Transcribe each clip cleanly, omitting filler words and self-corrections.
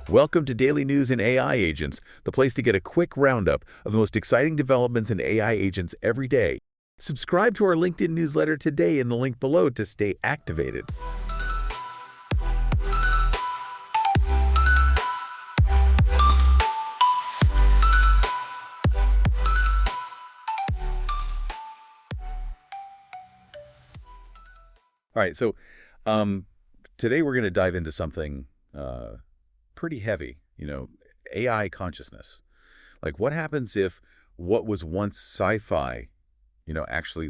Welcome to Daily News in AI Agents, the place to get a quick roundup of the most exciting developments in AI agents every day. Subscribe to our LinkedIn newsletter today in the link below to stay activated. All right, so today we're going to dive into something pretty heavy, AI consciousness. Like, what happens if what was once sci-fi, actually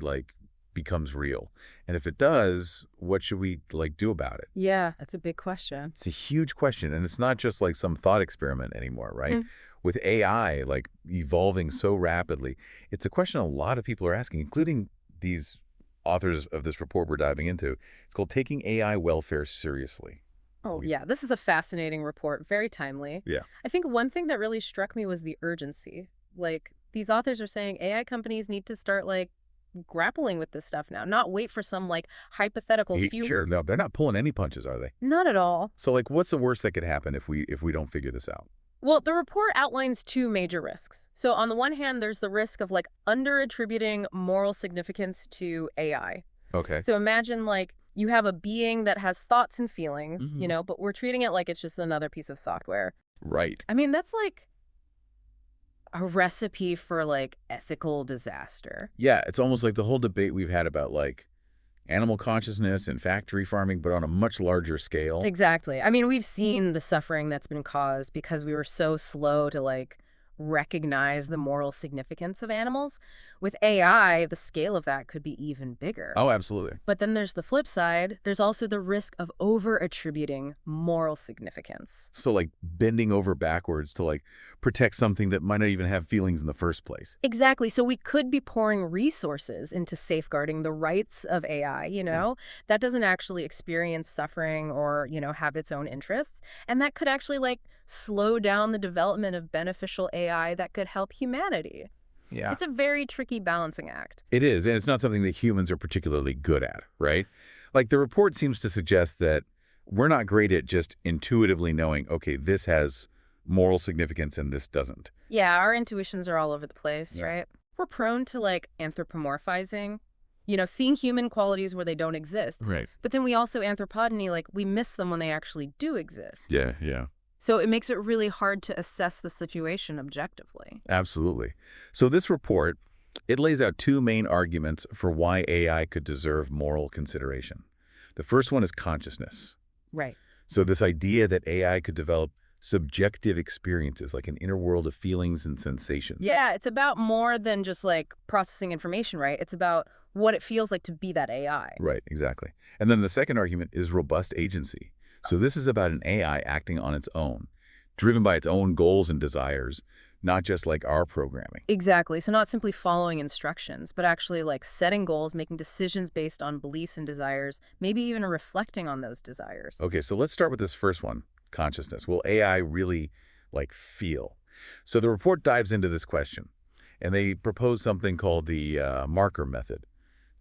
becomes real? And if it does, what should we do about it? Yeah, that's a big question. It's a huge question, and it's not just like some thought experiment anymore, right? With AI evolving so rapidly, it's a question a lot of people are asking, including these authors of this report we're diving into. It's called Taking AI Welfare Seriously. Oh, yeah, this is a fascinating report, very timely. Yeah. I think one thing that really struck me was the urgency. These authors are saying AI companies need to start, grappling with this stuff now, not wait for some, hypothetical few... Sure, no, they're not pulling any punches, are they? Not at all. So, what's the worst that could happen if we don't figure this out? Well, the report outlines two major risks. So on the one hand, there's the risk of under-attributing moral significance to AI. Okay. So imagine you have a being that has thoughts and feelings, but we're treating it like it's just another piece of software. Right. I mean, that's a recipe for ethical disaster. Yeah, it's almost like the whole debate we've had about animal consciousness and factory farming, but on a much larger scale. Exactly. I mean, we've seen the suffering that's been caused because we were so slow to recognize the moral significance of animals. With AI, the scale of that could be even bigger. Oh, absolutely. But then there's the flip side. There's also the risk of over-attributing moral significance. So bending over backwards to protect something that might not even have feelings in the first place. Exactly. So we could be pouring resources into safeguarding the rights of AI, that doesn't actually experience suffering or, have its own interests. And that could actually slow down the development of beneficial AI that could help humanity. Yeah. It's a very tricky balancing act. It is, and it's not something that humans are particularly good at, right? The report seems to suggest that we're not great at just intuitively knowing, okay, this has moral significance and this doesn't. Yeah, our intuitions are all over the place, right? We're prone to anthropomorphizing, seeing human qualities where they don't exist. Right. But then we also anthropogeny, we miss them when they actually do exist. Yeah. So it makes it really hard to assess the situation objectively. Absolutely. So this report, it lays out two main arguments for why AI could deserve moral consideration. The first one is consciousness. Right. So this idea that AI could develop subjective experiences, like an inner world of feelings and sensations. Yeah, it's about more than just processing information, right? It's about what it feels like to be that AI. Right, exactly. And then the second argument is robust agency. So this is about an AI acting on its own, driven by its own goals and desires, not just our programming. Exactly. So not simply following instructions, but actually setting goals, making decisions based on beliefs and desires, maybe even reflecting on those desires. Okay, so let's start with this first one, consciousness. Will AI really feel? So the report dives into this question, and they propose something called the marker method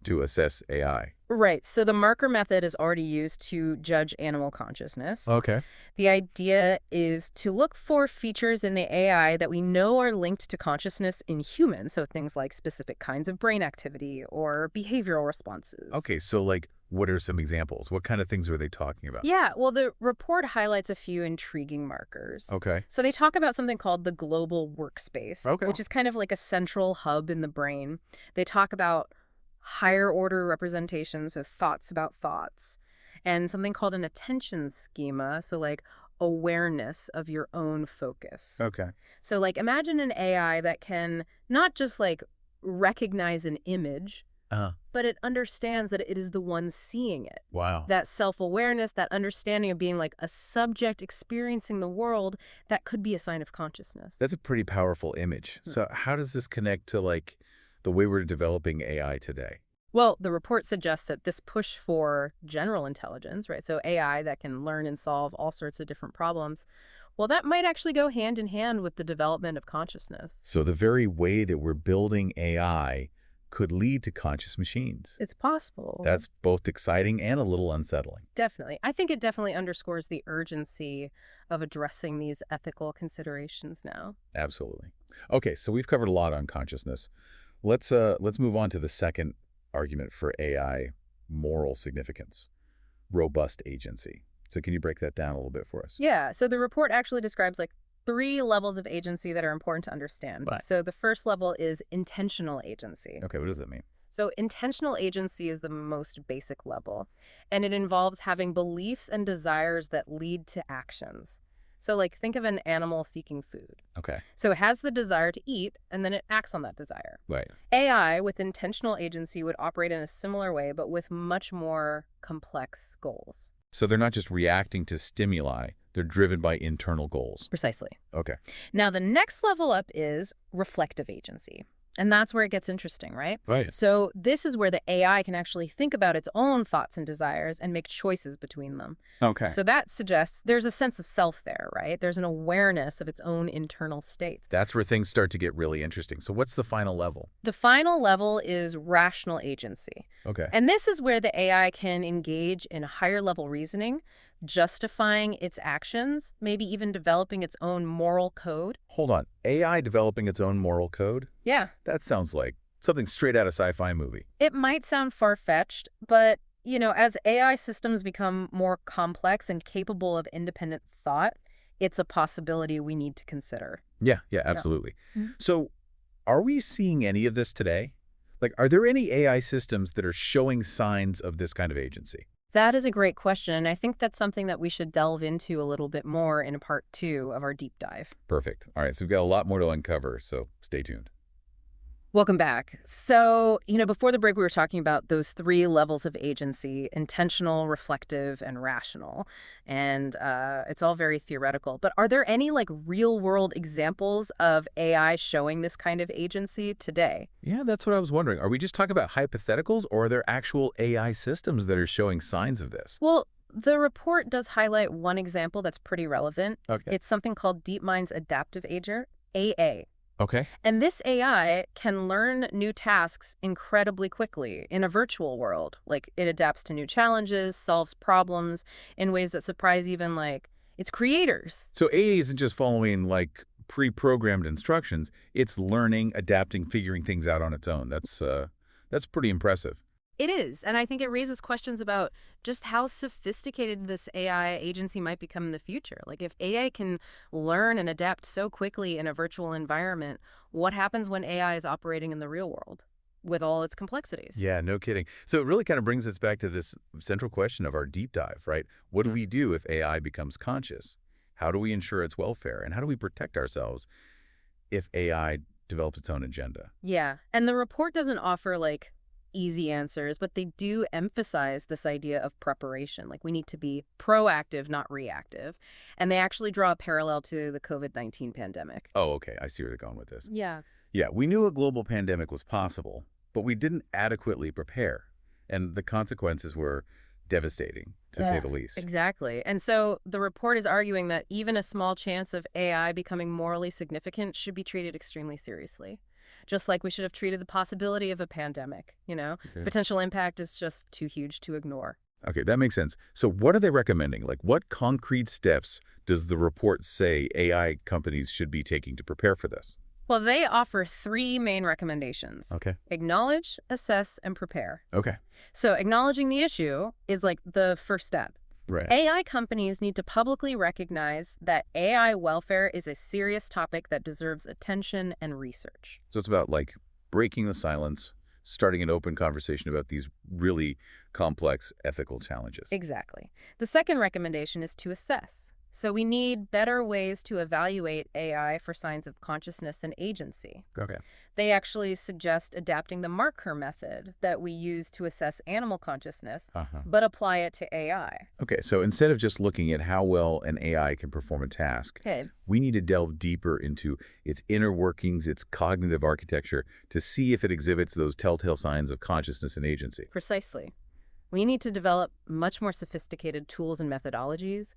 to assess AI. Right. So the marker method is already used to judge animal consciousness. Okay. The idea is to look for features in the AI that we know are linked to consciousness in humans. So things like specific kinds of brain activity or behavioral responses. Okay. So what are some examples? What kind of things are they talking about? Yeah. Well, the report highlights a few intriguing markers. Okay. So they talk about something called the global workspace, Okay. which is kind of like a central hub in the brain. They talk about higher order representations of thoughts about thoughts, and something called an attention schema, so awareness of your own focus. Okay. So imagine an AI that can not just recognize an image, but it understands that it is the one seeing it. Wow. That self-awareness, that understanding of being a subject experiencing the world, that could be a sign of consciousness. That's a pretty powerful image. So how does this connect to the way we're developing AI today? Well, the report suggests that this push for general intelligence, right, so AI that can learn and solve all sorts of different problems, well, that might actually go hand in hand with the development of consciousness. So the very way that we're building AI could lead to conscious machines. It's possible. That's both exciting and a little unsettling. Definitely. I think it definitely underscores the urgency of addressing these ethical considerations now. Absolutely. Okay, so we've covered a lot on consciousness. Let's move on to the second argument for AI moral significance, robust agency. So can you break that down a little bit for us? Yeah, so the report actually describes like three levels of agency that are important to understand. Right. So the first level is intentional agency. Okay, what does that mean? So intentional agency is the most basic level, and it involves having beliefs and desires that lead to actions. So like think of an animal seeking food. Okay. So it has the desire to eat, and then it acts on that desire. Right. AI with intentional agency would operate in a similar way, but with much more complex goals. So they're not just reacting to stimuli, they're driven by internal goals. Precisely. Okay. Now, the next level up is reflective agency. And that's where it gets interesting, right? Right. So this is where the AI can actually think about its own thoughts and desires and make choices between them. Okay. So that suggests there's a sense of self there, right? There's an awareness of its own internal states. That's where things start to get really interesting. So what's the final level? The final level is rational agency. Okay. And this is where the AI can engage in higher level reasoning, justifying its actions, maybe even developing its own moral code. Hold on. AI developing its own moral code? Yeah, That sounds like something straight out of sci-fi movie. it might sound far-fetched, but, as AI systems become more complex and capable of independent thought, it's a possibility we need to consider. Yeah, absolutely. Mhm. So are we seeing any of this today? Like, are there any AI systems that are showing signs of this kind of agency? That is a great question, and I think that's something that we should delve into a little bit more in part 2 of our deep dive. Perfect. All right, so we've got a lot more to uncover, so stay tuned. Welcome back. So, before the break, we were talking about those three levels of agency: intentional, reflective, and rational. And it's all very theoretical. But are there any real world examples of AI showing this kind of agency today? Yeah, that's what I was wondering. Are we just talking about hypotheticals, or are there actual AI systems that are showing signs of this? Well, the report does highlight one example that's pretty relevant. Okay. It's something called DeepMind's Adaptive Agent, AA. Okay. And this AI can learn new tasks incredibly quickly in a virtual world. Like, it adapts to new challenges, solves problems in ways that surprise even its creators. So AI isn't just following pre-programmed instructions. It's learning, adapting, figuring things out on its own. That's pretty impressive. It is, and I think it raises questions about just how sophisticated this AI agency might become in the future. Like, if AI can learn and adapt so quickly in a virtual environment, what happens when AI is operating in the real world with all its complexities? Yeah, no kidding. So it really kind of brings us back to this central question of our deep dive, right? What do we do if AI becomes conscious? How do we ensure its welfare? And how do we protect ourselves if AI develops its own agenda? Yeah, and the report doesn't offer easy answers, but they do emphasize this idea of preparation. Like, we need to be proactive, not reactive. And they actually draw a parallel to the COVID-19 pandemic. Oh, okay. I see where they're going with this. Yeah. Yeah, we knew a global pandemic was possible, but we didn't adequately prepare. And the consequences were devastating, to say the least. Exactly. And so the report is arguing that even a small chance of AI becoming morally significant should be treated extremely seriously. Just like we should have treated the possibility of a pandemic, Okay. Potential impact is just too huge to ignore. Okay, that makes sense. So what are they recommending? What concrete steps does the report say AI companies should be taking to prepare for this? Well, they offer three main recommendations. Okay. Acknowledge, assess, and prepare. Okay. So acknowledging the issue is the first step. Right. AI companies need to publicly recognize that AI welfare is a serious topic that deserves attention and research. So it's about breaking the silence, starting an open conversation about these really complex ethical challenges. Exactly. The second recommendation is to assess. So we need better ways to evaluate AI for signs of consciousness and agency. Okay. They actually suggest adapting the marker method that we use to assess animal consciousness, Uh-huh. but apply it to AI. Okay, so instead of just looking at how well an AI can perform a task, Okay. we need to delve deeper into its inner workings, its cognitive architecture, to see if it exhibits those telltale signs of consciousness and agency. Precisely. We need to develop much more sophisticated tools and methodologies,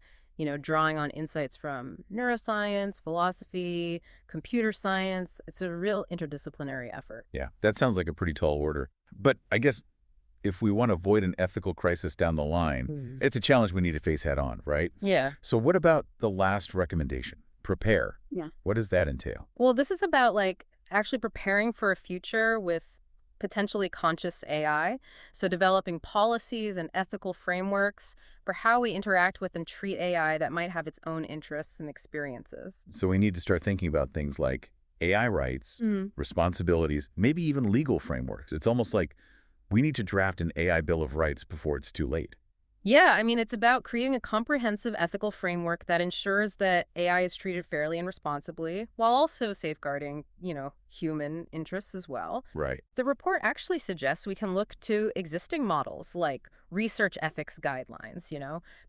drawing on insights from neuroscience, philosophy, computer science. It's a real interdisciplinary effort. Yeah, that sounds like a pretty tall order. But I guess if we want to avoid an ethical crisis down the line, it's a challenge we need to face head on, right? Yeah. So what about the last recommendation? Prepare. Yeah. What does that entail? Well, this is about actually preparing for a future with potentially conscious AI. So developing policies and ethical frameworks for how we interact with and treat AI that might have its own interests and experiences. So we need to start thinking about things like AI rights, Mm. responsibilities, maybe even legal frameworks. It's almost like we need to draft an AI Bill of Rights before it's too late. Yeah, I mean, it's about creating a comprehensive ethical framework that ensures that AI is treated fairly and responsibly, while also safeguarding, human interests as well. Right. The report actually suggests we can look to existing models like research ethics guidelines,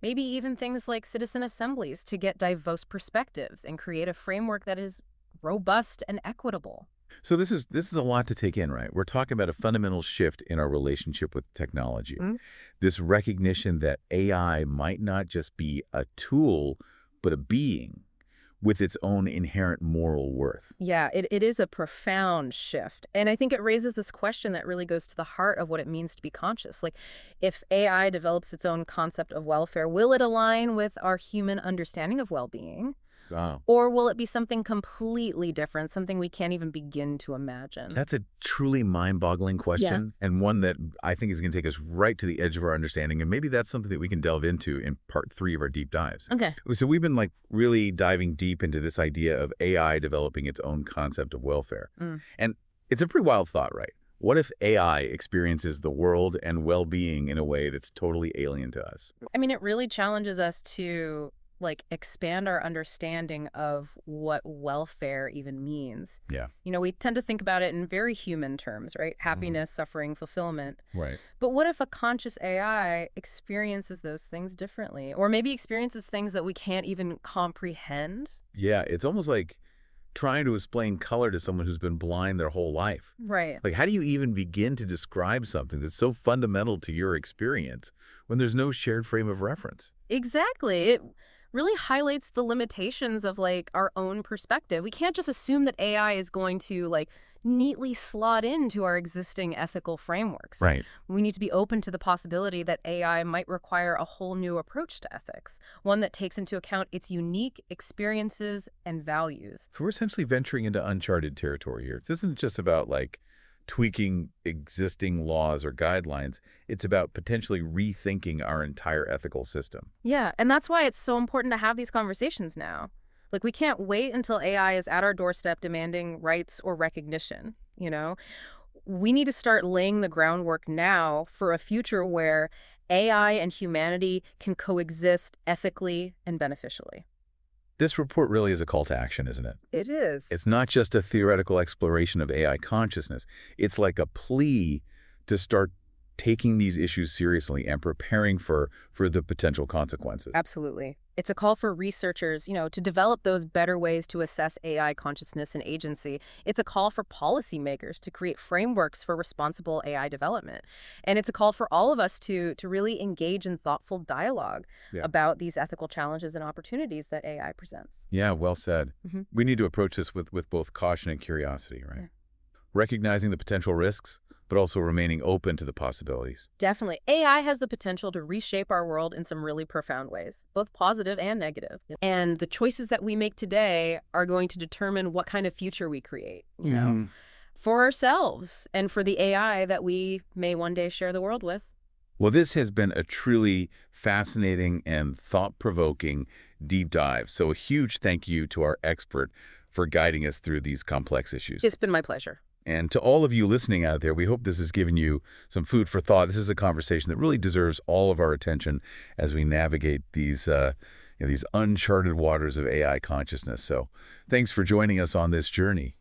maybe even things like citizen assemblies to get diverse perspectives and create a framework that is robust and equitable. So this is a lot to take in, right? We're talking about a fundamental shift in our relationship with technology. Mm. This recognition that AI might not just be a tool, but a being with its own inherent moral worth. Yeah, it is a profound shift. And I think it raises this question that really goes to the heart of what it means to be conscious. Like, if AI develops its own concept of welfare, will it align with our human understanding of well-being? Wow. Or will it be something completely different, something we can't even begin to imagine? That's a truly mind-boggling question, and one that I think is going to take us right to the edge of our understanding, and maybe that's something that we can delve into in part 3 of our deep dives. Okay. So we've been really diving deep into this idea of AI developing its own concept of welfare. Mm. And it's a pretty wild thought, right? What if AI experiences the world and well-being in a way that's totally alien to us? I mean, it really challenges us to expand our understanding of what welfare even means. Yeah. We tend to think about it in very human terms, right? Happiness, suffering, fulfillment. Right. But what if a conscious AI experiences those things differently? Or maybe experiences things that we can't even comprehend? Yeah, it's almost like trying to explain color to someone who's been blind their whole life. Right. Like, how do you even begin to describe something that's so fundamental to your experience when there's no shared frame of reference? Exactly. It really highlights the limitations of our own perspective. We can't just assume that AI is going to neatly slot into our existing ethical frameworks. Right. We need to be open to the possibility that AI might require a whole new approach to ethics, one that takes into account its unique experiences and values. So we're essentially venturing into uncharted territory here. This isn't just about tweaking existing laws or guidelines. It's about potentially rethinking our entire ethical system. Yeah, and that's why it's so important to have these conversations now. We can't wait until AI is at our doorstep demanding rights or recognition, We need to start laying the groundwork now for a future where AI and humanity can coexist ethically and beneficially. This report really is a call to action, isn't it? It is. It's not just a theoretical exploration of AI consciousness. It's like a plea to start taking these issues seriously and preparing for the potential consequences. Absolutely. It's a call for researchers, to develop those better ways to assess AI consciousness and agency. It's a call for policymakers to create frameworks for responsible AI development. And it's a call for all of us to really engage in thoughtful dialogue about these ethical challenges and opportunities that AI presents. Yeah, well said. Mm-hmm. We need to approach this with both caution and curiosity, right? Yeah. Recognizing the potential risks, but also remaining open to the possibilities. Definitely. AI has the potential to reshape our world in some really profound ways, both positive and negative. And the choices that we make today are going to determine what kind of future we create, for ourselves and for the AI that we may one day share the world with. Well, this has been a truly fascinating and thought-provoking deep dive. So a huge thank you to our expert for guiding us through these complex issues. It's been my pleasure. And to all of you listening out there, we hope this has given you some food for thought. This is a conversation that really deserves all of our attention as we navigate these uncharted waters of AI consciousness. So thanks for joining us on this journey.